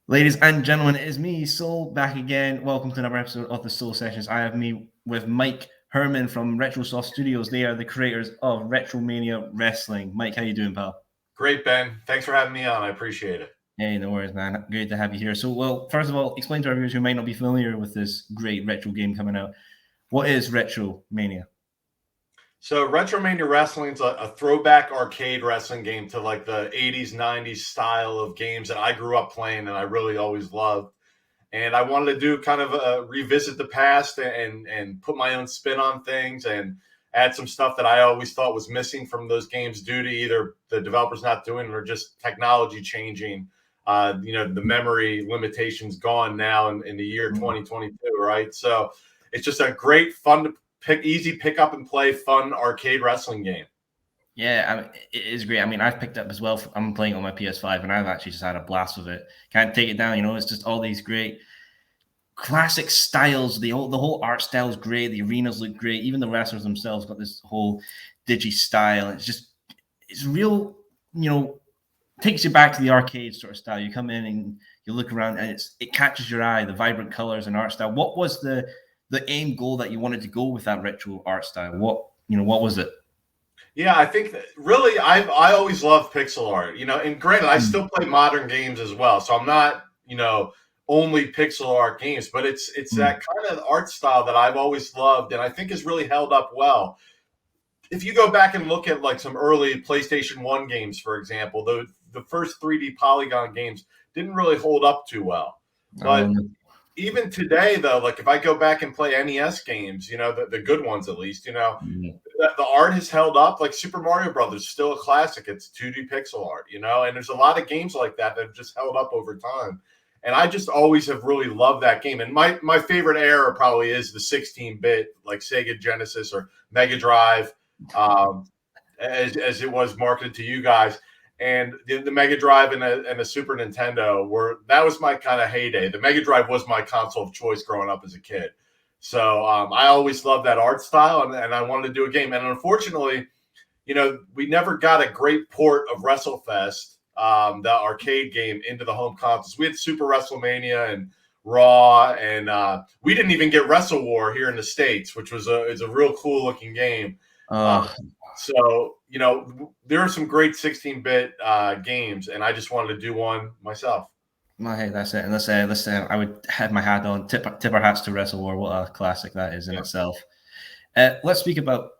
Ladies and gentlemen, it is me, Soul, back again. Welcome to another episode of the Soul Sessions. I have me with Mike Hermann from Retrosoft Studios. They are the creators of RetroMania Wrestling. Mike, how you doing, pal? Great, Ben. Thanks for having me on. I appreciate it. Hey, no worries, man. Great to have you here. So, well, first of all, explain to our viewers who might not be familiar with this great retro game coming out. What is RetroMania? So, RetroMania Wrestling is a throwback arcade wrestling game to like the 80s, 90s style of games that I grew up playing and I really always loved. And I wanted to do kind of a revisit the past and put my own spin on things and add some stuff that I always thought was missing from those games due to either the developers not doing it or just technology changing. The memory limitations gone now in the year 2022, right? So it's just a great, fun to easy pick up and play, fun arcade wrestling game. Yeah, I mean, it is great. I mean, I've picked up as well. I'm playing on my PS5, and I've actually just had a blast with it. Can't take it down. It's just all these great classic styles. The whole art style is great. The arenas look great. Even the wrestlers themselves got this whole digi style. It's real. Takes you back to the arcade sort of style. You come in and you look around, and it catches your eye. The vibrant colors and art style. What was the aim goal that you wanted to go with that retro art style? What was it? Yeah, I think that really I always loved pixel art, and granted, I still play modern games as well. So I'm not, only pixel art games, but it's that kind of art style that I've always loved and I think has really held up well. If you go back and look at like some early PlayStation 1 games, for example, the first 3D polygon games didn't really hold up too well. But even today, though, like if I go back and play NES games, the good ones at least, the art has held up. Like Super Mario Brothers, still a classic. It's 2D pixel art, and there's a lot of games like that have just held up over time. And I just always have really loved that game. And my favorite era probably is the 16-bit, like Sega Genesis or Mega Drive, as it was marketed to you guys. And the Mega Drive and the Super Nintendo that was my kind of heyday. The Mega Drive was my console of choice growing up as a kid. So I always loved that art style, and I wanted to do a game. And unfortunately, we never got a great port of WrestleFest, the arcade game, into the home consoles. We had Super WrestleMania and Raw, and we didn't even get Wrestle War here in the States, which was a real cool looking game. So, there are some great 16-bit games, and I just wanted to do one myself. Well, hey, that's it. And let's I would have my hat on, tip our hats to Wrestle War. What a classic that is in itself. Let's speak about,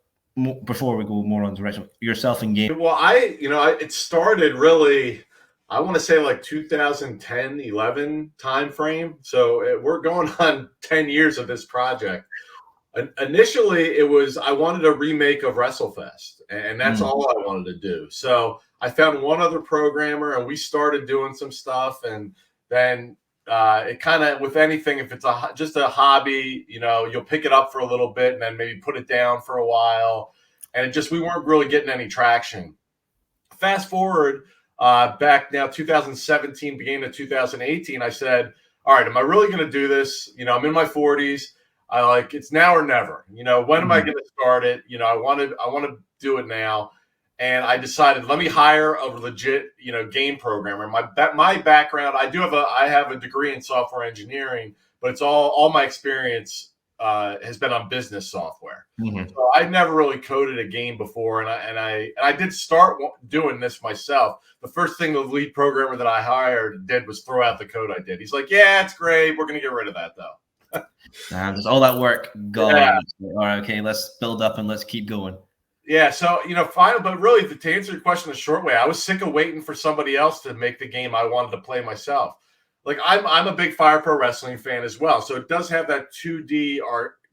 before we go more on to Wrestle, yourself in game. Well, it started really, I want to say like 2010, 11 time frame. So we're going on 10 years of this project. Initially, it was I wanted a remake of WrestleFest, and that's all I wanted to do. So I found one other programmer, and we started doing some stuff. And then it kind of, with anything, if it's just a hobby, you'll pick it up for a little bit and then maybe put it down for a while. And we weren't really getting any traction. Fast forward back now, 2017, beginning of 2018, I said, all right, am I really going to do this? I'm in my 40s. It's now or never. When am I going to start it? I want to do it now. And I decided, let me hire a legit, game programmer. My background, I have a degree in software engineering, but it's all my experience has been on business software. So I've never really coded a game before, and I did start doing this myself. The first thing the lead programmer that I hired did was throw out the code I did. He's like, "Yeah, it's great. We're going to get rid of that though." There's all that work going. Yeah. All right, okay, let's build up and let's keep going. Yeah, so final, but really, to answer your question the short way, I was sick of waiting for somebody else to make the game I wanted to play myself. Like I'm a big Fire Pro Wrestling fan as well, so it does have that 2D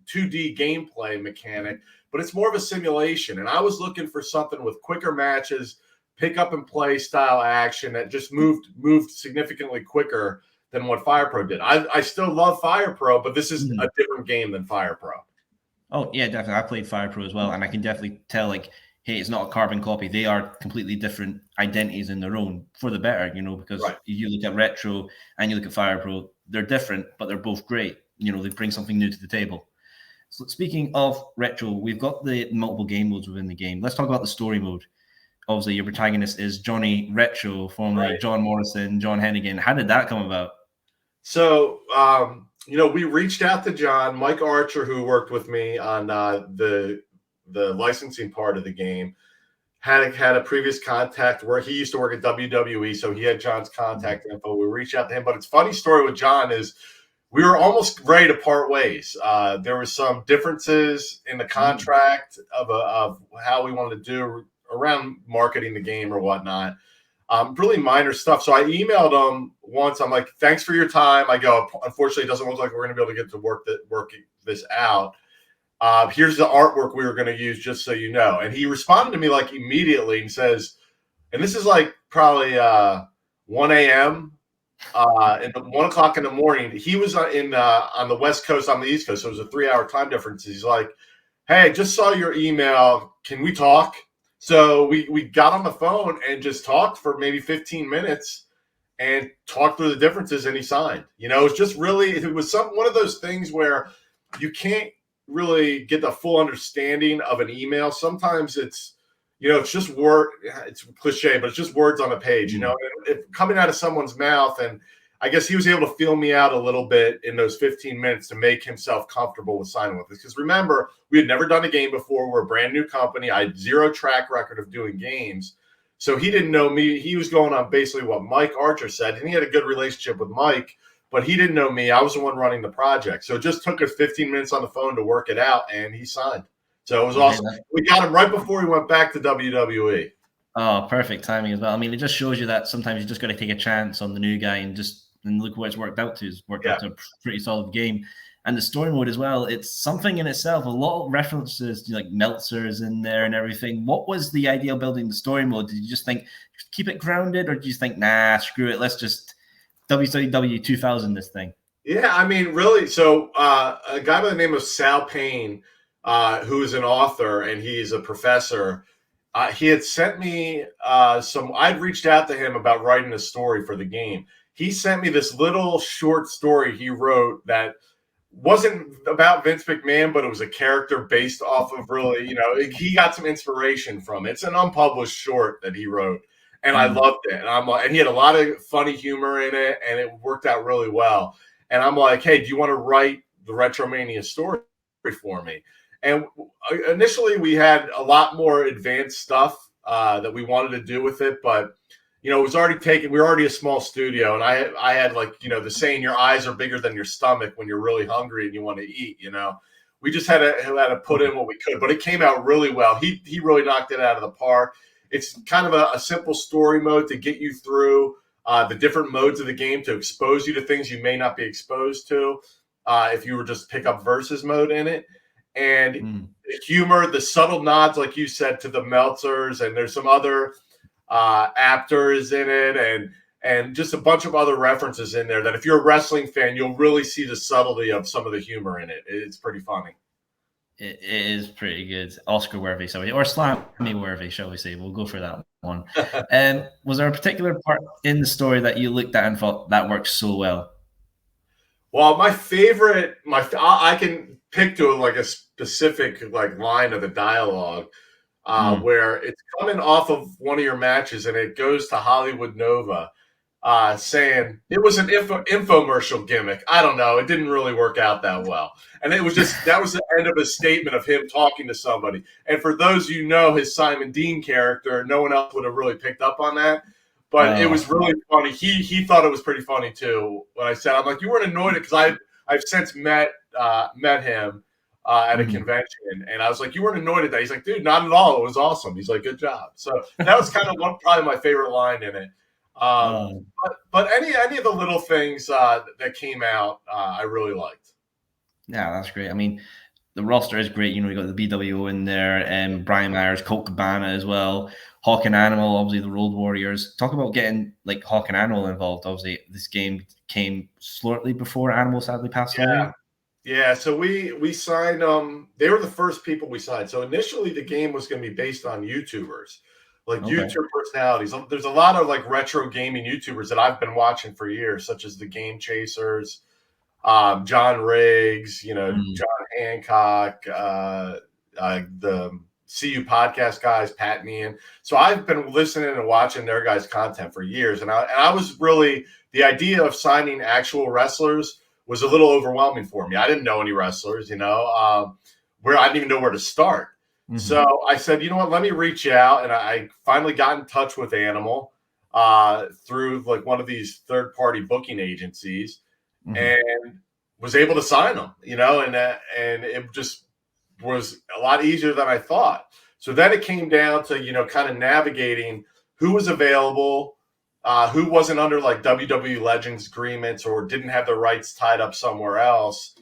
gameplay mechanic, but it's more of a simulation. And I was looking for something with quicker matches, pick up and play style action that just moved significantly quicker than what Fire Pro did. I still love Fire Pro, but this is a different game than Fire Pro. Oh, yeah, definitely. I played Fire Pro as well, and I can definitely tell, hey, it's not a carbon copy. They are completely different identities in their own, for the better, because if you look at Retro and you look at Fire Pro, they're different, but they're both great. They bring something new to the table. So speaking of Retro, we've got the multiple game modes within the game. Let's talk about the story mode. Obviously, your protagonist is Johnny Retro, formerly John Morrison, John Hennigan. How did that come about? So, we reached out to John, Mike Archer, who worked with me on the licensing part of the game. Had a previous contact where he used to work at WWE, so he had John's contact info. We reached out to him, but it's a funny story with John is we were almost ready to part ways. There were some differences in the contract of how we wanted to do around marketing the game or whatnot. Really minor stuff. So I emailed him once. I'm like, thanks for your time. I go, unfortunately, it doesn't look like we're going to be able to get to work this out. Here's the artwork we were going to use, just so you know. And he responded to me like immediately and says, and this is like probably 1 a.m. And 1 o'clock in the morning. He was on the West Coast, on the East Coast, so it was a 3-hour time difference. He's like, hey, I just saw your email. Can we talk? So we got on the phone and just talked for maybe 15 minutes and talked through the differences, and he signed. It was just really, it was one of those things where you can't really get the full understanding of an email. Sometimes it's just word. It's cliche, but it's just words on a page. If coming out of someone's mouth, and I guess he was able to feel me out a little bit in those 15 minutes to make himself comfortable with signing with us. Because remember, we had never done a game before. We're a brand new company. I had zero track record of doing games, so he didn't know me. He was going on basically what Mike Archer said, and he had a good relationship with Mike, but he didn't know me. I was the one running the project, so it just took us 15 minutes on the phone to work it out, and he signed. So it was awesome. We got him right before he went back to WWE. Oh, perfect timing as well. I mean, it just shows you that sometimes you just got to take a chance on the new guy and look what it's worked out to. It's worked out to a pretty solid game. And the story mode as well, it's something in itself. A lot of references to like Meltzer's in there and everything. What was the idea of building the story mode? Did you just think, keep it grounded, or did you think, nah, screw it, let's just WCW 2000 this thing? Yeah, I mean, really. So a guy by the name of Sal Payne, who is an author and he's a professor, he had sent me I'd reached out to him about writing a story for the game. He sent me this little short story he wrote that wasn't about Vince McMahon, but it was a character based off of really, he got some inspiration from it. It's an unpublished short that he wrote, and I loved it. And he had a lot of funny humor in it, and it worked out really well. And I'm like, hey, do you want to write the RetroMania story for me? And initially we had a lot more advanced stuff that we wanted to do with it, but it was already taken. We were already a small studio, and I had like, the saying, your eyes are bigger than your stomach when you're really hungry and you want to eat. We just had to put in what we could, but it came out really well. He really knocked it out of the park. It's kind of a simple story mode to get you through the different modes of the game, to expose you to things you may not be exposed to if you were just pick up versus mode in it. And the humor, the subtle nods, like you said, to the Meltzers, and there's some other actors in it, and just a bunch of other references in there that if you're a wrestling fan, you'll really see the subtlety of some of the humor in it. It's pretty funny. It is pretty good. Oscar worthy, or Slammy worthy, shall we say. We'll go for that one. Was there a particular part in the story that you looked at and thought that works so well? Well, my favorite, I can pick to like a specific like line of the dialogue where it's coming off of one of your matches, and it goes to Hollywood Nova saying it was an infomercial gimmick. I don't know. It didn't really work out that well. And it was that was the end of a statement of him talking to somebody. And for those his Simon Dean character, no one else would have really picked up on that. But it was really funny. He thought it was pretty funny too. When I said, I'm like, you weren't annoyed because I've since met him at a convention, and I was like, you weren't annoyed at that? He's like, dude, not at all. It was awesome. He's like, good job. So that was kind of probably my favorite line in it. But any of the little things that came out, I really liked. Yeah, that's great. I mean, the roster is great. You got the BWO in there, and Brian Myers, Colt Cabana as well. Hawk and Animal, obviously the Road Warriors. Talk about getting like Hawk and Animal involved. Obviously, this game came shortly before Animal sadly passed away. Yeah. So we signed. They were the first people we signed. So initially, the game was going to be based on YouTubers, like YouTube personalities. There's a lot of like retro gaming YouTubers that I've been watching for years, such as the Game Chasers, John Riggs, John Hancock, the CU podcast guys, Pat and Ian. So I've been listening and watching their guys' content for years. And I was really, the idea of signing actual wrestlers was a little overwhelming for me. I didn't know any wrestlers, where I didn't even know where to start. Mm-hmm. So I said, you know what, let me reach out. And I finally got in touch with Animal through like one of these third-party booking agencies, and was able to sign them, and it just was a lot easier than I thought. So then it came down to, kind of navigating who was available, who wasn't under like WWE Legends agreements or didn't have the rights tied up somewhere else,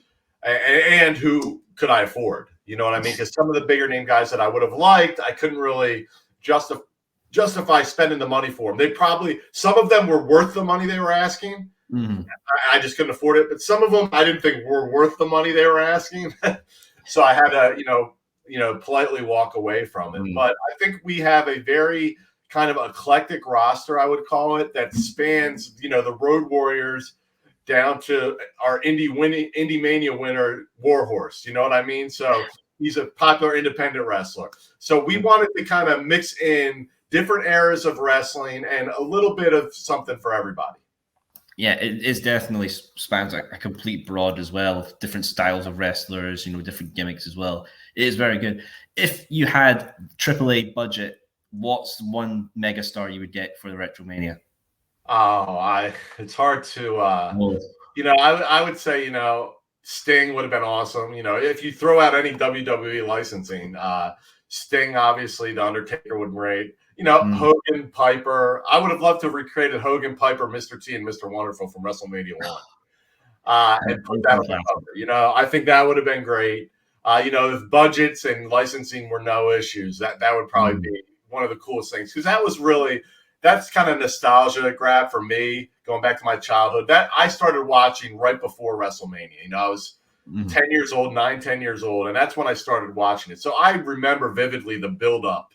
and who could I afford? You know what I mean? Because some of the bigger name guys that I would have liked, I couldn't really justify spending the money for them. Some of them were worth the money they were asking. I just couldn't afford it. But some of them I didn't think were worth the money they were asking. So I had to, politely walk away from it. But I think we have a very kind of eclectic roster, I would call it, that spans, the Road Warriors down to our Indie Mania winner, Warhorse. You know what I mean? So he's a popular independent wrestler. So we wanted to kind of mix in different eras of wrestling and a little bit of something for everybody. Yeah, it is definitely spans a complete broad as well, of different styles of wrestlers, different gimmicks as well. It is very good. If you had AAA budget, what's one megastar you would get for the RetroMania? It's hard to, I would say, Sting would have been awesome. If you throw out any WWE licensing, Sting, obviously, The Undertaker would great. Hogan, Piper. I would have loved to have recreated Hogan, Piper, Mr. T, and Mr. Wonderful from WrestleMania 1. And put that on the cover. I think that would have been great. If budgets and licensing were no issues, that would probably be one of the coolest things. Because that's kind of nostalgia grab for me, going back to my childhood. That I started watching right before WrestleMania. I was 10 years old, 10 years old, and that's when I started watching it. So I remember vividly the build-up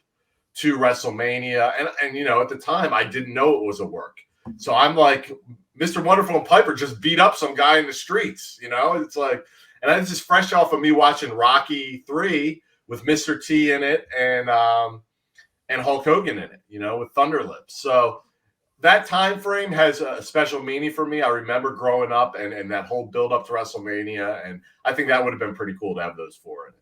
to WrestleMania. And at the time, I didn't know it was a work. So I'm like, Mr. Wonderful and Piper just beat up some guy in the streets, It's like, and it's just fresh off of me watching Rocky 3 with Mr. T in it and Hulk Hogan in it, with Thunder Lips. So that time frame has a special meaning for me. I remember growing up and that whole build up to WrestleMania, and I think that would have been pretty cool to have those four in it.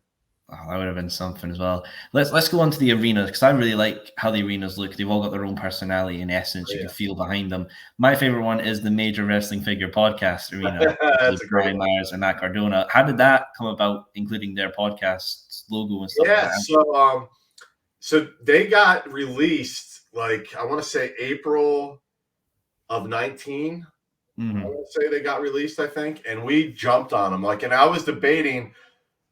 Oh, that would have been something as well. Let's go on to the arenas, because I really like how the arenas look. They've all got their own personality in essence. You can feel behind them. My favorite one is the Major Wrestling Figure Podcast arena. That's a great Brian Myers and Matt Cardona. How did that come about, including their podcast logo and stuff? Yeah, like so they got released, like, I want to say April of 19. I want to say they got released, I think, and we jumped on them. And I was debating,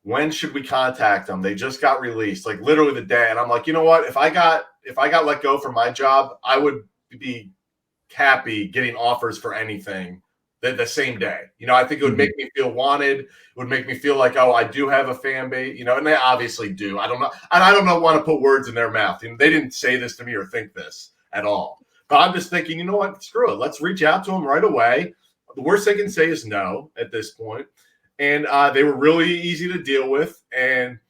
when should we contact them? They just got released, like literally the day. And I'm like, you know what? If I got let go from my job, I would be happy getting offers for anything the same day. I think it would make me feel wanted. It would make me feel like, oh, I do have a fan base, and they obviously do. I don't know. And I don't want to put words in their mouth. They didn't say this to me or think this at all. But I'm just thinking, you know what? Screw it. Let's reach out to them right away. The worst they can say is no at this point. And they were really easy to deal with. And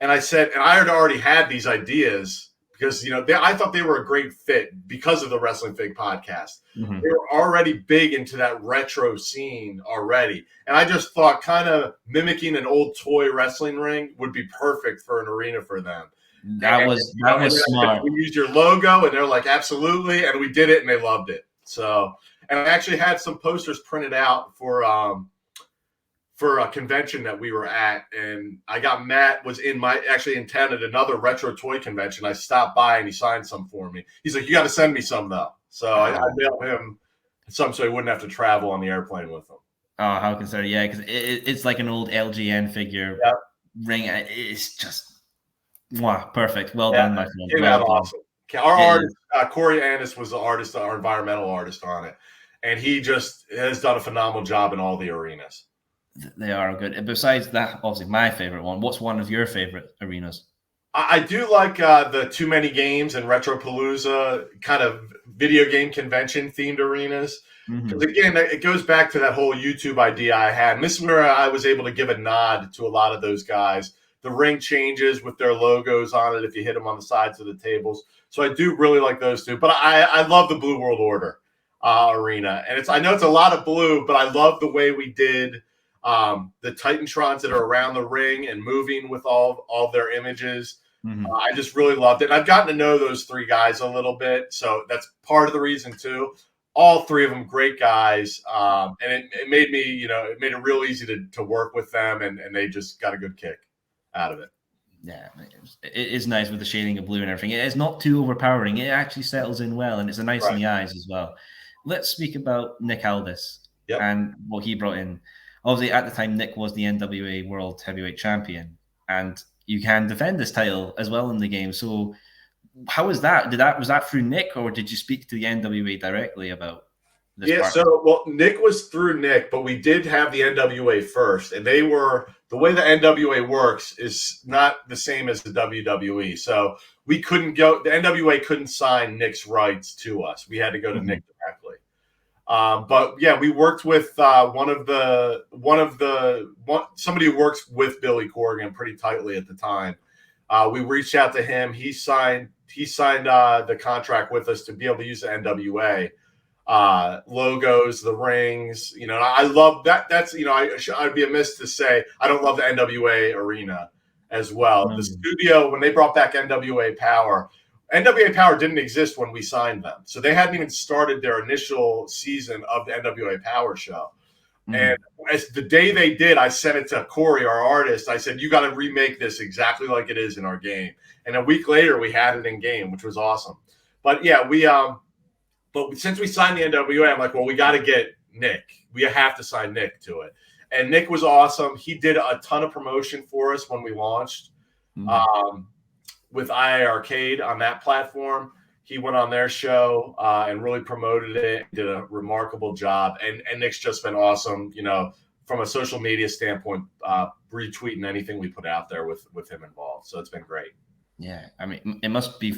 I said, and I had already had these ideas because, I thought they were a great fit because of the Wrestling Fig podcast. They were already big into that retro scene already. And I just thought kind of mimicking an old toy wrestling ring would be perfect for an arena for them. That was smart. We used your logo, and they're like, absolutely. And we did it, and they loved it. So, and I actually had some posters printed out for a convention that we were at, and I got Matt was in town at another retro toy convention. I stopped by and he signed some for me. He's like, you got to send me some though. So I mailed him some so he wouldn't have to travel on the airplane with them. Oh, how consider? Yeah, because it's like an old LGN figure ring. It's just perfect. Well done, my friend. Came out awesome. Our artist, Corey Annis, was the artist, our environmental artist on it, and he just has done a phenomenal job in all the arenas. They are good. And besides that, obviously my favorite one. What's one of your favorite arenas? I do like the Too Many Games and Retropalooza kind of video game convention themed arenas. Because again, it goes back to that whole YouTube idea I had. And this is where I was able to give a nod to a lot of those guys The ring changes with their logos on it if you hit them on the sides of the tables. So I do really like those two. But I love the Blue World Order arena. And I know it's a lot of blue, but I love the way we did the Titantrons that are around the ring and moving with all their images. Mm-hmm. I just really loved it. And I've gotten to know those three guys a little bit. So that's part of the reason too. All three of them great guys. And it made me, it made it real easy to work with them, and they just got a good kick out of it. Yeah, it is nice with the shading of blue and everything. It's not too overpowering. It actually settles in well, and it's a nice in the eyes as well. Let's speak about Nick Aldis and what he brought in. Obviously, at the time, Nick was the NWA World Heavyweight Champion, and you can defend this title as well in the game. So how was that? Was that through Nick, or did you speak to the NWA directly about this? Yeah, Nick was through Nick, but we did have the NWA first, and the way the NWA works is not the same as the WWE. So we couldn't the NWA couldn't sign Nick's rights to us. We had to go to Nick directly. But yeah, we worked with somebody who works with Billy Corgan pretty tightly at the time. We reached out to him. He signed the contract with us to be able to use the NWA logos, the rings. I love that. That's I'd be amiss to say I don't love the NWA arena as well. The studio, when they brought back NWA Power didn't exist when we signed them, so they hadn't even started their initial season of the NWA Power show. And as the day they did, I sent it to Corey, our artist. I said, you got to remake this exactly like it is in our game. And a week later, we had it in game, which was awesome. But yeah, but since we signed the NWA, I'm like, well, we got to get Nick. We have to sign Nick to it. And Nick was awesome. He did a ton of promotion for us when we launched with II Arcade on that platform. He went on their show and really promoted it, did a remarkable job. And Nick's just been awesome, from a social media standpoint, retweeting anything we put out there with him involved. So it's been great. Yeah, I mean, it must be,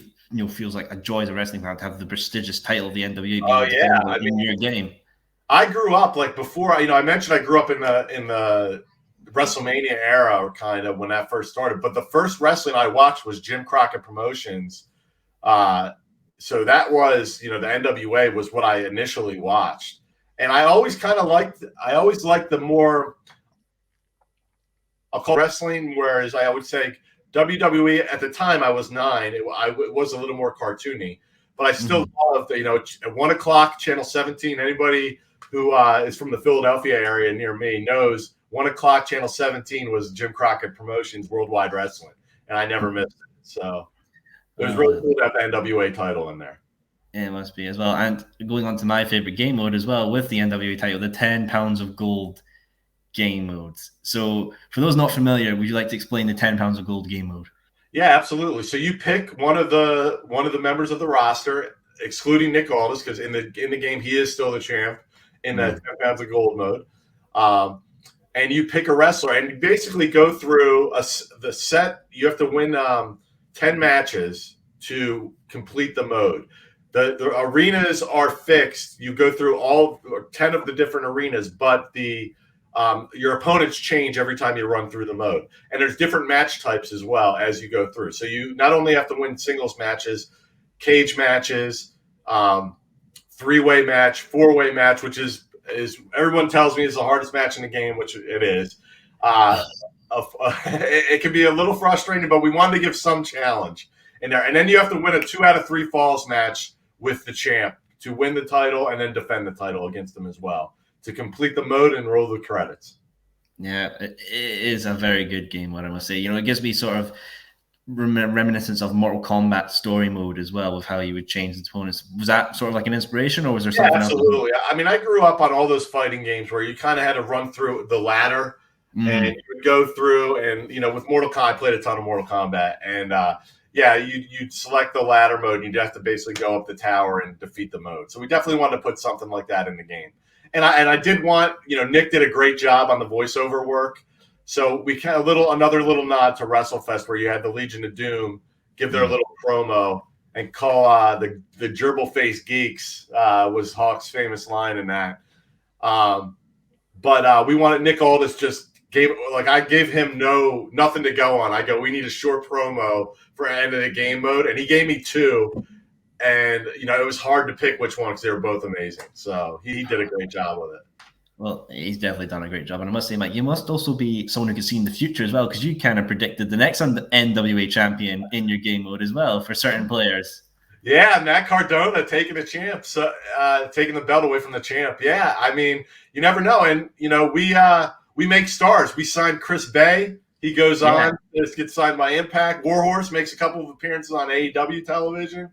feels like a joy as a wrestling fan to have the prestigious title of the NWA in your game. I grew up before, I mentioned I grew up in the WrestleMania era, kind of when that first started. But the first wrestling I watched was Jim Crockett Promotions. So that was, the NWA was what I initially watched. And I always liked the more, I'll call it wrestling, whereas I would say WWE at the time I was 9. It was a little more cartoony, but I still loved, at 1 o'clock, Channel 17, anybody who is from the Philadelphia area near me knows 1 o'clock, Channel 17 was Jim Crockett Promotions Worldwide Wrestling. And I never missed it. So it was really cool to have the NWA title in there. Yeah, it must be as well. And going on to my favorite game mode as well with the NWA title, the 10 pounds of gold game modes. So for those not familiar, would you like to explain the 10 pounds of gold game mode? Yeah, absolutely. So you pick one of the members of the roster, excluding Nick Aldis, because in the game he is still the champ in the 10 pounds of gold mode. And you pick a wrestler, and you basically go through the set. You have to win 10 matches to complete the mode. The arenas are fixed. You go through all 10 of the different arenas, but your opponents change every time you run through the mode. And there's different match types as well as you go through. So you not only have to win singles matches, cage matches, 3-way match, 4-way match, which is everyone tells me is the hardest match in the game, which it is. It can be a little frustrating, but we wanted to give some challenge in there. And then you have to win a 2 out of 3 falls match with the champ to win the title and then defend the title against them as well to complete the mode and roll the credits. Yeah, it is a very good game, what I must say. It gives me sort of reminiscence of Mortal Kombat story mode as well, with how you would change the opponents. Was that sort of like an inspiration, or was there something else? Absolutely. I mean, I grew up on all those fighting games where you kind of had to run through the ladder and you would go through, and with Mortal Kombat, I played a ton of Mortal Kombat, and you'd select the ladder mode, and you'd have to basically go up the tower and defeat the mode. So we definitely wanted to put something like that in the game. And I did want, Nick did a great job on the voiceover work. So we kind of another little nod to WrestleFest, where you had the Legion of Doom give their little promo and call the gerbil face geeks was Hawk's famous line in that. But we wanted Nick Aldis just I gave him nothing to go on. I go, we need a short promo for end of the game mode, and he gave me 2. And it was hard to pick which one because they were both amazing. So he did a great job with it. Well, he's definitely done a great job. And I must say, Mike, you must also be someone who can see in the future as well, because you kind of predicted the next NWA champion in your game mode as well for certain players. Yeah, Matt Cardona taking taking the belt away from the champ. Yeah, I mean, you never know. And, we make stars. We signed Chris Bay. He goes on. Gets signed by Impact. Warhorse makes a couple of appearances on AEW television.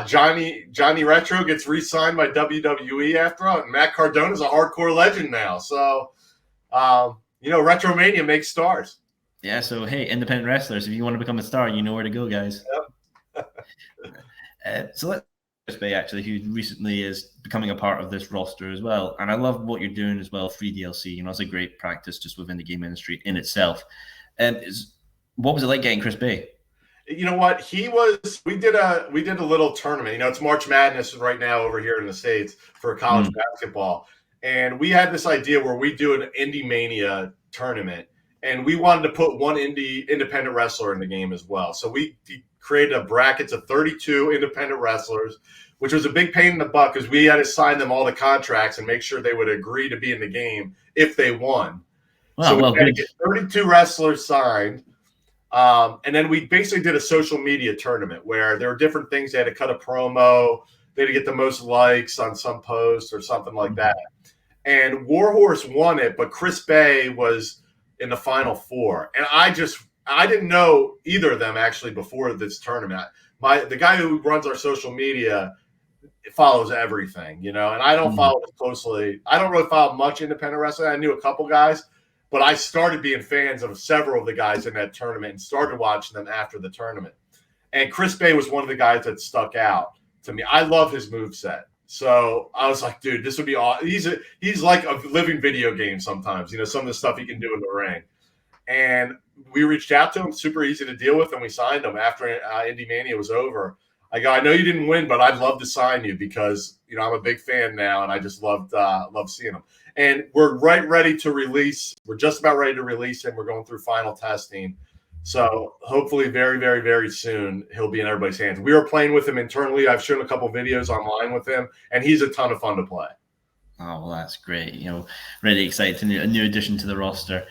Johnny Retro gets re-signed by WWE after all. And Matt Cardona is a hardcore legend now. So, RetroMania makes stars. Yeah, so, hey, independent wrestlers, if you want to become a star, you know where to go, guys. Yep. So let's Chris Bay, actually, who recently is becoming a part of this roster as well. And I love what you're doing as well, free DLC. It's a great practice just within the game industry in itself. What was it like getting Chris Bay? You know what? We did a little tournament. It's March Madness right now over here in the States for college basketball. And we had this idea where we do an Indie Mania tournament. And we wanted to put one independent wrestler in the game as well. So we created a bracket of 32 independent wrestlers, which was a big pain in the butt because we had to sign them all the contracts and make sure they would agree to be in the game if they won. So we had to get 32 wrestlers signed. And then we basically did a social media tournament where there were different things. They had to cut a promo. They had to get the most likes on some post or something like that. And Warhorse won it, but Chris Bay was in the Final Four. And I didn't know either of them actually before this tournament. The guy who runs our social media follows everything, and I don't follow it closely. I don't really follow much independent wrestling. I knew a couple guys. But I started being fans of several of the guys in that tournament and started watching them after the tournament. And Chris Bay was one of the guys that stuck out to me. I love his moveset. So I was like, dude, this would be awesome. He's like a living video game sometimes, some of the stuff he can do in the ring. And we reached out to him, super easy to deal with, and we signed him after Indie Mania was over. I go, I know you didn't win, but I'd love to sign you because, I'm a big fan now, and I just love seeing him. And we're ready to release. We're just about ready to release him. We're going through final testing. So hopefully very, very, very soon, he'll be in everybody's hands. We are playing with him internally. I've shown a couple videos online with him, and he's a ton of fun to play. Oh, well, that's great. Really excited. A new addition to the roster.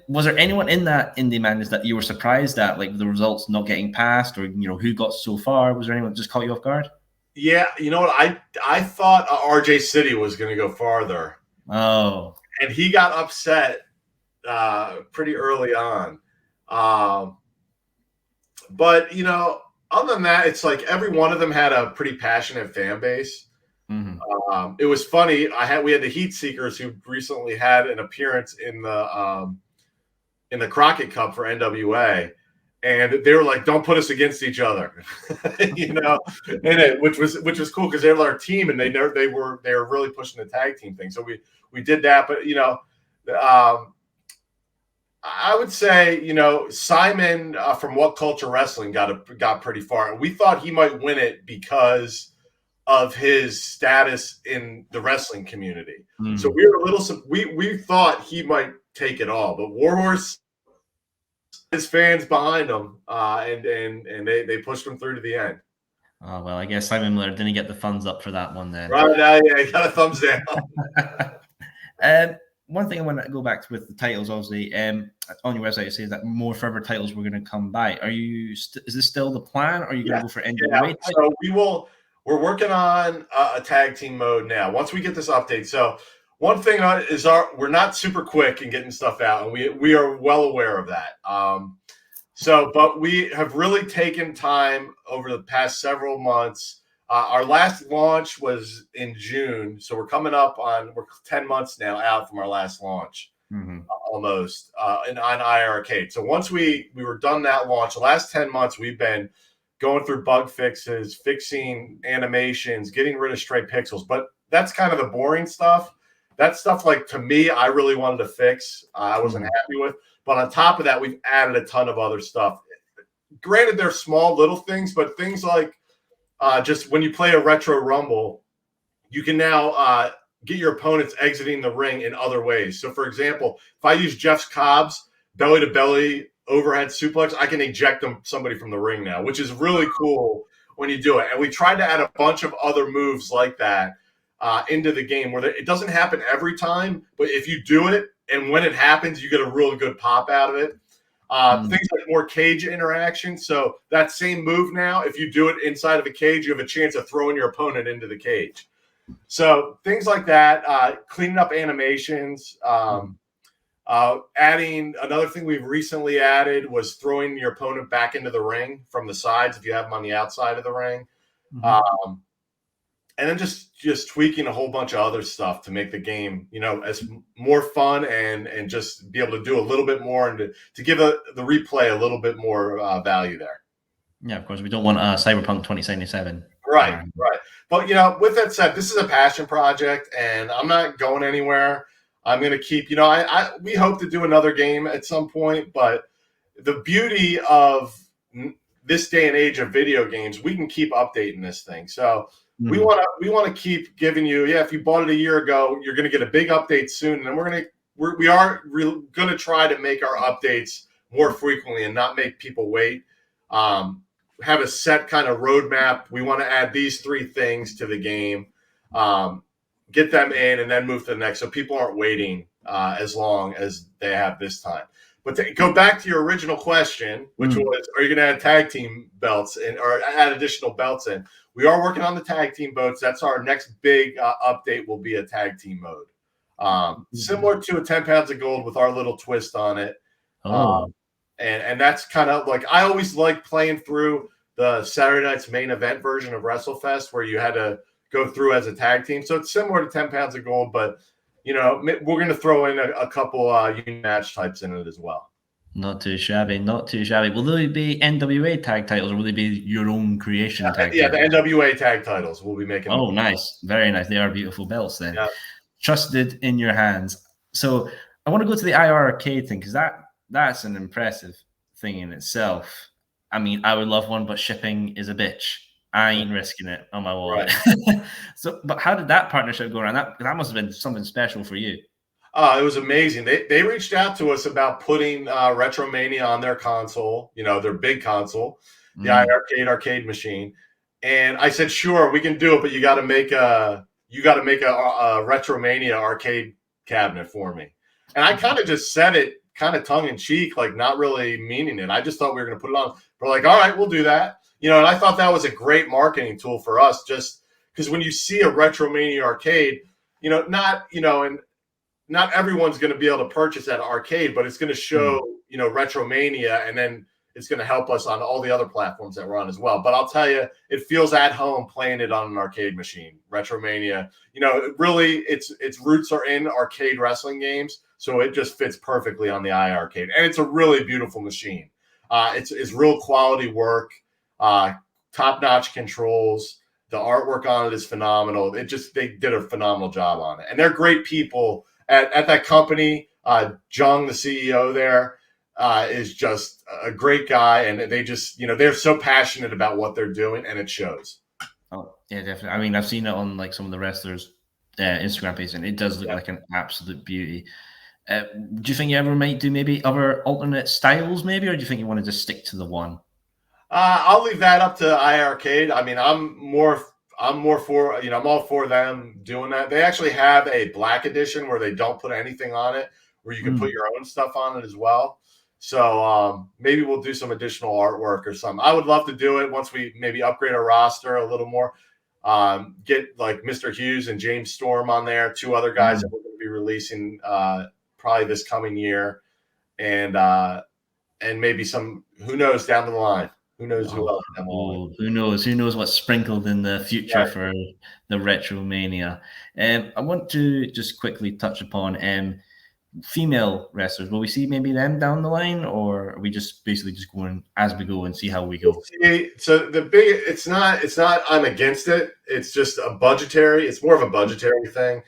Was there anyone in that Indie Madness that you were surprised at, like the results not getting passed or, who got so far? Was there anyone that just caught you off guard? Yeah, you know what? I thought RJ City was going to go farther. Oh. And he got upset pretty early on. But, other than that, it's like every one of them had a pretty passionate fan base. Mm-hmm. It was funny. We had the Heat Seekers who recently had an appearance in the Crockett Cup for NWA. And they were like, "Don't put us against each other," in it, which was cool because they're our team and they were really pushing the tag team thing. So we did that, but I would say Simon from What Culture Wrestling got pretty far, and we thought he might win it because of his status in the wrestling community. Mm. So we were we thought he might take it all, but Warhorse. His fans behind him, and they pushed him through to the end. Oh, well, I guess Simon Miller didn't get the thumbs up for that one then. Right, yeah, he got a thumbs down. One thing I want to go back to with the titles, obviously, on your website it says that more further titles were going to come by. Is this still the plan, or are you going to go for NWA? So we're working on a tag team mode now. Once we get this update, so one thing is we're not super quick in getting stuff out, and we are well aware of that. But we have really taken time over the past several months. Our last launch was in June, so we're 10 months now out from our last launch, almost, on RetroMania Arcade. So once we were done that launch, the last 10 months we've been going through bug fixes, fixing animations, getting rid of stray pixels. But that's kind of the boring stuff. That stuff, like, to me, I really wanted to fix. I wasn't happy with. But on top of that, we've added a ton of other stuff. Granted, they're small little things, but things like just when you play a Retro Rumble, you can now get your opponents exiting the ring in other ways. So, for example, if I use Jeff Cobb's belly to belly overhead suplex, I can eject somebody from the ring now, which is really cool when you do it. And we tried to add a bunch of other moves like that into the game where it doesn't happen every time, but if you do it and when it happens, you get a really good pop out of it. Things like more cage interaction. So that same move now, if you do it inside of a cage, you have a chance of throwing your opponent into the cage. So things like that, cleaning up animations, adding another thing we've recently added was throwing your opponent back into the ring from the sides if you have them on the outside of the ring. And then just tweaking a whole bunch of other stuff to make the game, as more fun and just be able to do a little bit more and to give the replay a little bit more value there. Yeah, of course. We don't want Cyberpunk 2077. Right. But, with that said, this is a passion project, and I'm not going anywhere. I'm going to keep, we hope to do another game at some point, but the beauty of this day and age of video games, we can keep updating this thing. So we want to keep giving you, if you bought it a year ago, you're going to get a big update soon, and then we are going to try to make our updates more frequently and not make people wait. Have a set kind of roadmap. We want to add these 3 things to the game, get them in, and then move to the next, so people aren't waiting as long as they have this time. But to go back to your original question, which was, are you going to add tag team belts or add additional belts in? We are working on the tag team belts. That's our next big update. Will be a tag team mode, similar to a 10 pounds of gold with our little twist on it. And that's kind of like, I always like playing through the Saturday night's main event version of WrestleFest, where you had to go through as a tag team. So it's similar to 10 pounds of gold, but we're going to throw in a couple union match types in it as well. Not too shabby. Will they be NWA tag titles, or will they be your own creation tag titles? The NWA tag titles we'll be making. Oh, nice. Very nice. They are beautiful belts then. Yeah. Trusted in your hands. So I want to go to the IR Arcade thing, because that's an impressive thing in itself. I mean, I would love one, but shipping is a bitch. I ain't risking it on my wallet. Right. But how did that partnership go around? That must have been something special for you. It was amazing. They reached out to us about putting RetroMania on their console, their big console, the arcade machine. And I said, sure, we can do it, but you got to make a RetroMania arcade cabinet for me. And I kind of just said it kind of tongue in cheek, like not really meaning it. I just thought we were going to put it on. We're like, all right, we'll do that. And I thought that was a great marketing tool for us, just because when you see a RetroMania arcade, not everyone's going to be able to purchase that arcade, but it's going to show, RetroMania, and then it's going to help us on all the other platforms that we're on as well. But I'll tell you, it feels at home playing it on an arcade machine. RetroMania, really its roots are in arcade wrestling games, so it just fits perfectly on the iArcade. And it's a really beautiful machine. It's real quality work, top-notch controls. The artwork on it is phenomenal. They did a phenomenal job on it. And they're great people at that company. Jung, the CEO there, is just a great guy. And they just, they're so passionate about what they're doing, and it shows. Oh, yeah, definitely. I mean, I've seen it on like some of the wrestlers' Instagram pages, and it does look like an absolute beauty. Do you think you ever might do maybe other alternate styles, maybe, or do you think you want to just stick to the one? I'll leave that up to iArcade. I mean, I'm more for, I'm all for them doing that. They actually have a black edition where they don't put anything on it, where you can put your own stuff on it as well. So maybe we'll do some additional artwork or something. I would love to do it once we maybe upgrade our roster a little more. Get like Mr. Hughes and James Storm on there, 2 other guys that we're going to be releasing probably this coming year, and maybe some, who knows, down the line. Who knows who else? Who knows? Who knows what's sprinkled in the future for the RetroMania? I want to just quickly touch upon female wrestlers. Will we see maybe them down the line, or are we just basically just going as we go and see how we go? So it's not I'm against it. It's just it's more of a budgetary thing.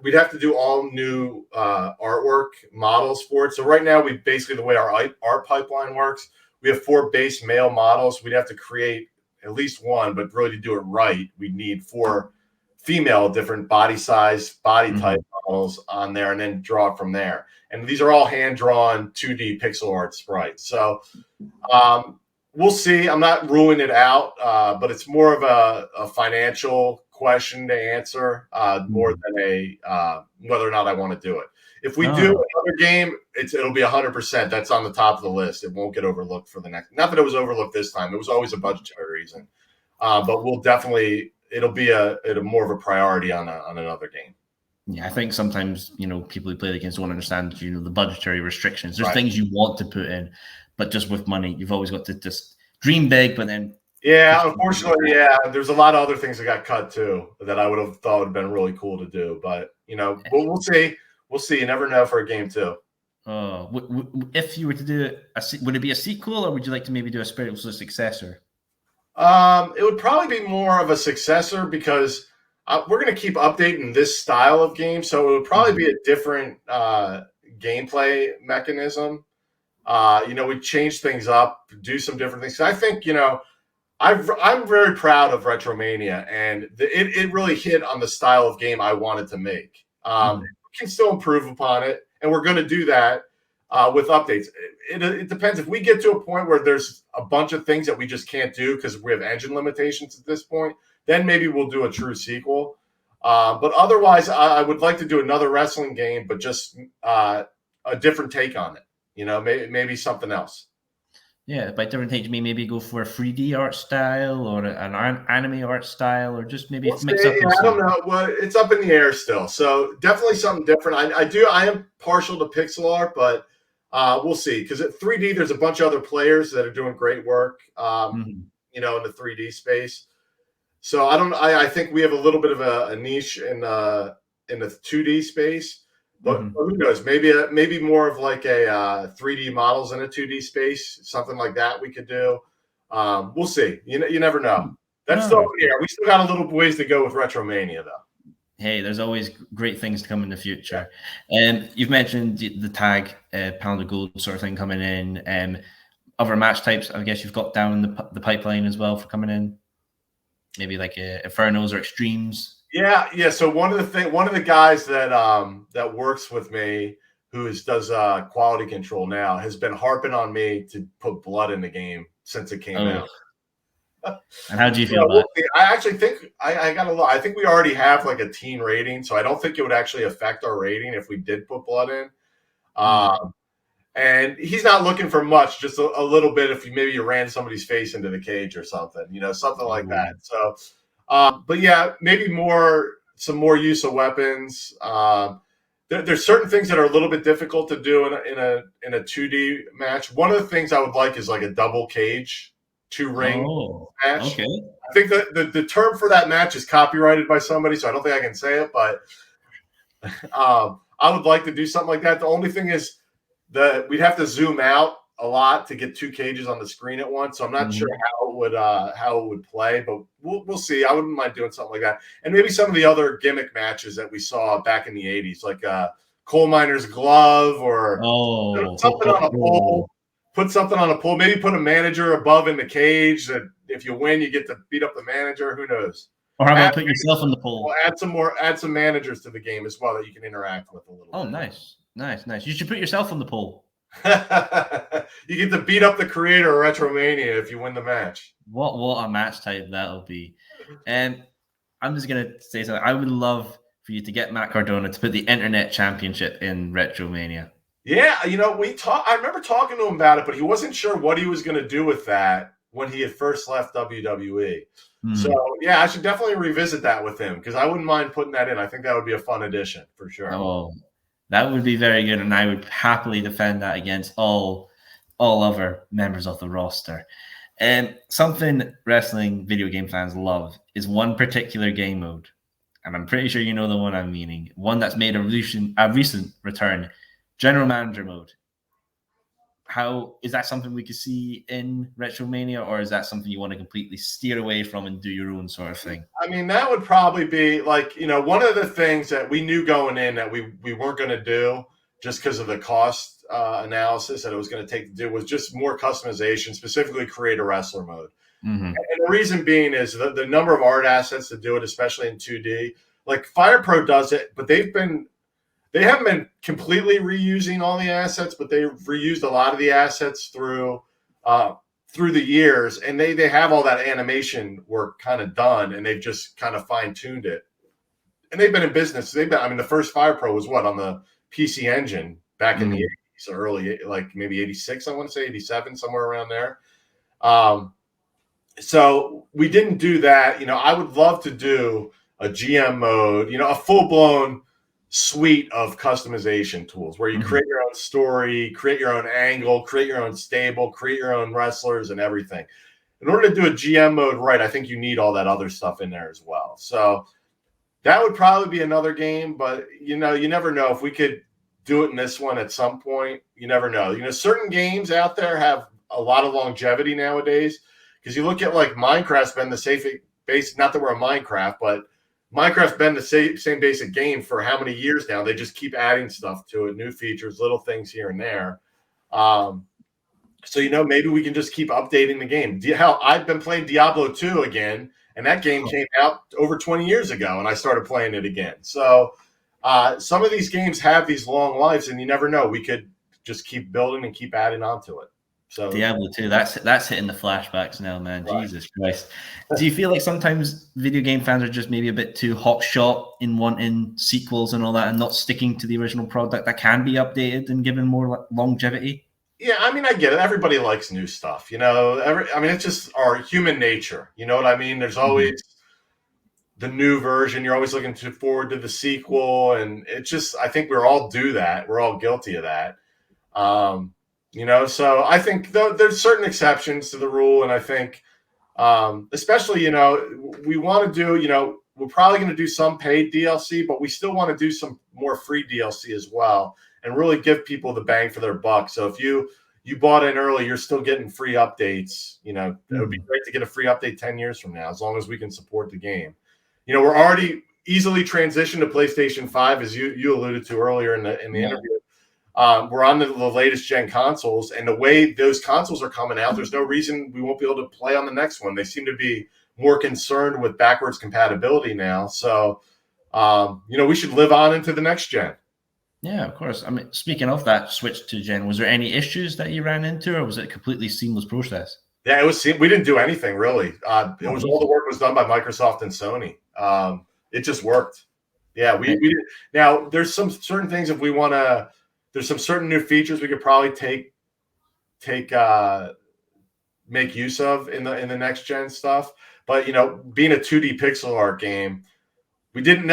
We'd have to do all new artwork models for it. So right now, the way our art pipeline works, we have 4 base male models. We'd have to create at least one, but really to do it right, we need four female, different body size, body type models on there, and then draw it from there. And these are all hand-drawn 2D pixel art sprites. So we'll see. I'm not ruling it out, but it's more of a financial question to answer more than whether or not I want to do it. If we do another game, it'll be 100%. That's on the top of the list. It won't get overlooked for the next. Not that it was overlooked this time. It was always a budgetary reason. But we'll definitely. It'll be a more of a priority on another game. Yeah, I think sometimes people who play the games don't understand the budgetary restrictions. There's things you want to put in, but just with money, you've always got to just dream big. But then, unfortunately, there's a lot of other things that got cut too that I would have thought would have been really cool to do. But we'll see. We'll see. You never know for a game too. If you were to do it, would it be a sequel, or would you like to maybe do a spiritual successor? It would probably be more of a successor because we're going to keep updating this style of game, so it would probably be a different gameplay mechanism. We change things up, do some different things. I think I'm very proud of RetroMania, and it really hit on the style of game I wanted to make. We can still improve upon it, and we're going to do that with updates. It depends. If we get to a point where there's a bunch of things that we just can't do because we have engine limitations at this point, then maybe we'll do a true sequel. But otherwise, I would like to do another wrestling game, but just a different take on it. Maybe something else. Yeah, by different take, you mean maybe go for a 3D art style or an anime art style, or just maybe mix up. I don't know. Well, it's up in the air still. So definitely something different. I am partial to pixel art, but we'll see. Because at 3D, there's a bunch of other players that are doing great work. In the 3D space. So I think we have a little bit of a niche in the 2D space. But who knows? Maybe more of like a 3D models in a 2D space, something like that we could do. We'll see. You never know. That's still here. We still got a little ways to go with RetroMania, though. Hey, there's always great things to come in the future. And you've mentioned the tag, pound of gold sort of thing coming in. Other match types, I guess you've got down the pipeline as well for coming in. Maybe like Infernos or Extremes. Yeah. So one of the guys that works with me, who does quality control now, has been harping on me to put blood in the game since it came out. And how do you feel about it? I actually think I got a look. I think we already have like a teen rating, so I don't think it would actually affect our rating if we did put blood in. And he's not looking for much, just a little bit. If you ran somebody's face into the cage or something, something like that. So. But yeah, maybe some more use of weapons. There's certain things that are a little bit difficult to do in a 2D match. One of the things I would like is like a double cage 2-ring match. Okay. I think the term for that match is copyrighted by somebody, so I don't think I can say it. But I would like to do something like that. The only thing is that we'd have to zoom out a lot to get 2 cages on the screen at once. So I'm not sure how it would play, but we'll see. I wouldn't mind doing something like that. And maybe some of the other gimmick matches that we saw back in the 80s, like coal miner's glove or something on a pole. Put something on a pole. Maybe put a manager above in the cage that if you win, you get to beat up the manager. Who knows? Or how about put yourself on the pole? We'll add some managers to the game as well that you can interact with a little bit. Oh, nice. You should put yourself on the pole. You get to beat up the creator of RetroMania if you win the match. What a match type that'll be. And I'm just gonna say something. I would love for you to get Matt Cardona to put the Internet Championship in RetroMania. Yeah, I remember talking to him about it, but he wasn't sure what he was going to do with that when he had first left WWE. So yeah, I should definitely revisit that with him because I wouldn't mind putting that in. I think that would be a fun addition for sure. Oh, that would be very good, and I would happily defend that against all other members of the roster. And something wrestling video game fans love is one particular game mode, and I'm pretty sure you know the one I'm meaning. One that's made a recent return, General Manager mode. How is that something we could see in RetroMania, or is that something you want to completely steer away from and do your own sort of thing? I mean, that would probably be like, one of the things that we knew going in that we weren't going to do just because of the cost analysis that it was going to take to do was just more customization, specifically create a wrestler mode. And the reason being is the number of art assets to do it, especially in 2D. Like Fire Pro does it, but they haven't been completely reusing all the assets, but they've reused a lot of the assets through the years, and they have all that animation work kind of done, and they've just kind of fine-tuned it. And they've been in business. The first Fire Pro was on the PC Engine back in the 80s, early, like maybe 86, I want to say 87, somewhere around there. So we didn't do that. I would love to do a GM mode, a full-blown suite of customization tools where you create your own story, create your own angle, create your own stable, create your own wrestlers and everything. In order to do a GM mode right, I think you need all that other stuff in there as well. So that would probably be another game, but you never know. If we could do it in this one at some point, you never know. Certain games out there have a lot of longevity nowadays, because you look at like Minecraft's been the safe base, not that we're a Minecraft, but Minecraft's been the same basic game for how many years now? They just keep adding stuff to it, new features, little things here and there. So, maybe we can just keep updating the game. Hell, I've been playing Diablo 2 again, and that game came out over 20 years ago, and I started playing it again. So some of these games have these long lives, and you never know. We could just keep building and keep adding onto it. So Diablo 2, that's hitting the flashbacks now, man. Right. Jesus Christ. Do you feel like sometimes video game fans are just maybe a bit too hotshot in wanting sequels and all that, and not sticking to the original product that can be updated and given more longevity? Yeah, I get it. Everybody likes new stuff, it's just our human nature. You know what I mean? There's always the new version. You're always looking forward to the sequel, and it's just, I think we're all do that. We're all guilty of that. So I think there's certain exceptions to the rule, and I think, especially, we want to do, we're probably going to do some paid DLC, but we still want to do some more free DLC as well, and really give people the bang for their buck. So if you bought in early, you're still getting free updates. It would be great to get a free update 10 years from now, as long as we can support the game. We're already easily transitioned to PlayStation 5, as you alluded to earlier in the interview. We're on the latest gen consoles, and the way those consoles are coming out, there's no reason we won't be able to play on the next one. They seem to be more concerned with backwards compatibility now. So, we should live on into the next gen. Yeah, of course. Speaking of that switch to gen, was there any issues that you ran into, or was it a completely seamless process? Yeah, we didn't do anything really. It was all the work was done by Microsoft and Sony. It just worked. Yeah, we did. Now there's some certain things if we want to. There's some certain new features we could probably make use of in the next gen stuff. But being a 2D pixel art game, you didn't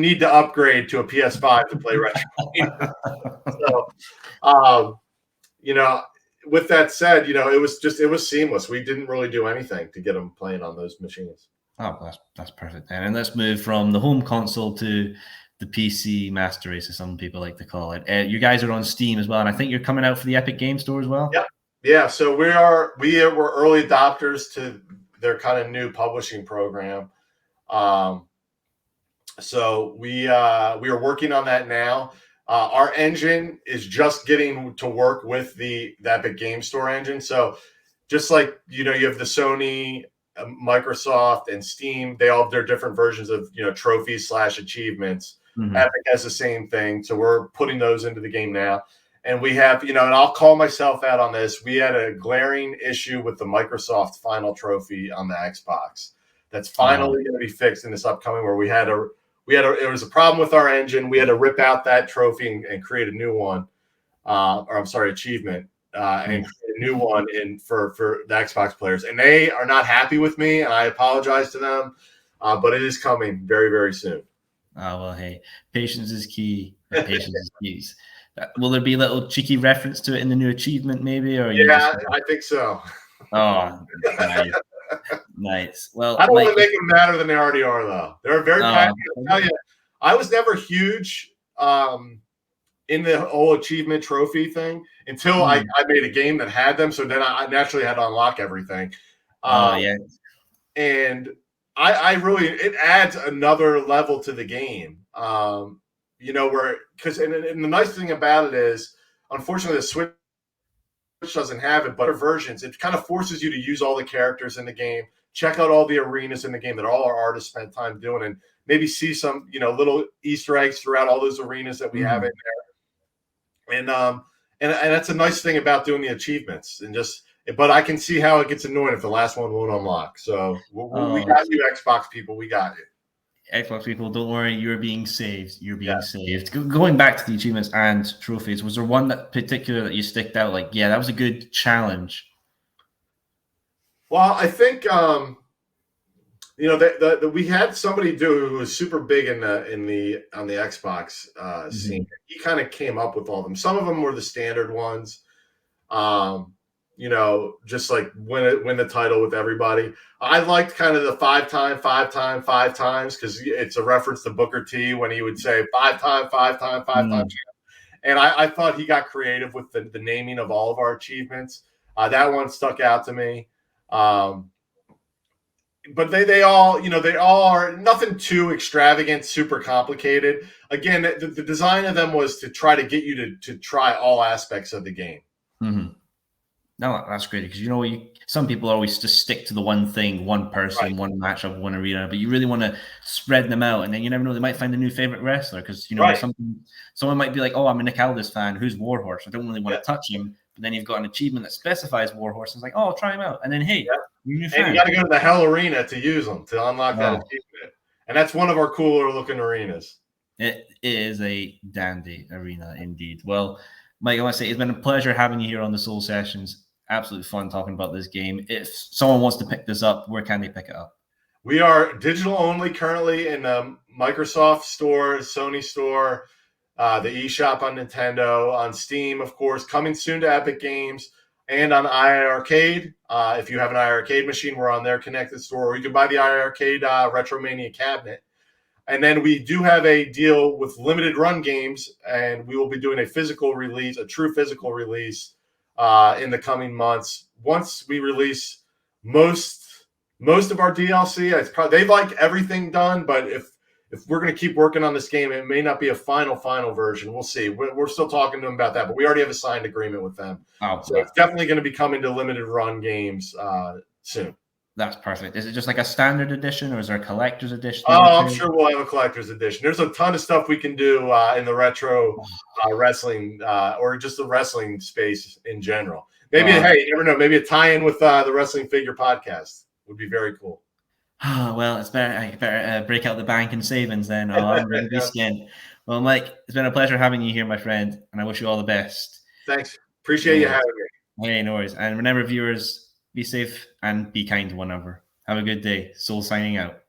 need to upgrade to a PS5 to play RetroMania. So, with that said, it was seamless. We didn't really do anything to get them playing on those machines. Oh, that's perfect. And let's move from the home console to the PC Master Race, as some people like to call it. You guys are on Steam as well, and I think you're coming out for the Epic Game Store as well. Yeah. So we were early adopters to their kind of new publishing program. So we are working on that now. Our engine is just getting to work with the Epic Game Store engine. So just like you have the Sony, Microsoft, and Steam, they all have their different versions of trophies / achievements. Epic has the same thing, so we're putting those into the game now. And we have, and I'll call myself out on this. We had a glaring issue with the Microsoft Final Trophy on the Xbox. That's finally going to be fixed in this upcoming. Where it was a problem with our engine. We had to rip out that trophy and create a new one, achievement, and create a new one for the Xbox players. And they are not happy with me, and I apologize to them. But it is coming very, very soon. Oh, well, hey, patience is key. Patience is key. Will there be a little cheeky reference to it in the new achievement, maybe? Or I think so. Oh, nice. Well, I don't want to make them madder than they already are, though. They're very passionate. I'll tell you, I was never huge in the whole achievement trophy thing until I made a game that had them. So then I naturally had to unlock everything. And I really, it adds another level to the game. And the nice thing about it is, unfortunately, the Switch doesn't have it, but other versions, it kind of forces you to use all the characters in the game, check out all the arenas in the game that all our artists spent time doing, and maybe see some, little Easter eggs throughout all those arenas that we have in there. And that's a nice thing about doing the achievements, but I can see how it gets annoying if the last one won't unlock. So we got you, Xbox people. We got you. Xbox people, don't worry, you're being saved. You're being saved. Going back to the achievements and trophies, was there one that particular that you sticked out? Like, yeah, that was a good challenge. Well, I think we had somebody who was super big on the Xbox scene. He kind of came up with all of them. Some of them were the standard ones. Just like win the title with everybody. I liked kind of the 5 times because it's a reference to Booker T when he would say 5 times. And I thought he got creative with the naming of all of our achievements. That one stuck out to me. But they all are nothing too extravagant, super complicated. Again, the design of them was to try to get you to try all aspects of the game. Mm-hmm. No, that's great because some people always just stick to the one thing, one person, one matchup, one arena, but you really want to spread them out, and then you never know, they might find a new favorite wrestler because someone might be like, oh, I'm a Nick Aldis fan, who's Warhorse? I don't really want to touch him, but then you've got an achievement that specifies Warhorse, and it's like, oh, I'll try him out, and then hey, you're a new fan. And you got to go to the Hell Arena to use them to unlock that achievement, and that's one of our cooler looking arenas. It is a dandy arena indeed. Well, Mike, I want to say it's been a pleasure having you here on the Soul Sessions. Absolutely fun talking about this game. If someone wants to pick this up, where can they pick it up? We are digital only currently in the Microsoft Store, Sony Store, the eShop on Nintendo, on Steam, of course, coming soon to Epic Games, and on iArcade. If you have an iArcade machine, we're on their connected store. Or you can buy the iArcade RetroMania cabinet. And then we do have a deal with Limited Run Games, and we will be doing a true physical release in the coming months. Once we release most of our DLC, they like everything done, but if we're going to keep working on this game, it may not be a final version. We'll see. We're still talking to them about that, but we already have a signed agreement with them. So it's definitely going to be coming to Limited Run Games soon. That's perfect. Is it just like a standard edition, or is there a collector's edition? Oh, I'm sure we'll have a collector's edition. There's a ton of stuff we can do in the retro wrestling or just the wrestling space in general. Maybe, hey, you never know. Maybe a tie-in with the Wrestling Figure Podcast would be very cool. Well, I better break out the bank and savings then. I'm ready to be skinned. Well, Mike, it's been a pleasure having you here, my friend, and I wish you all the best. Thanks. Appreciate you having me. Hey, no worries. And remember, viewers, be safe and be kind to one another. Have a good day. Soul signing out.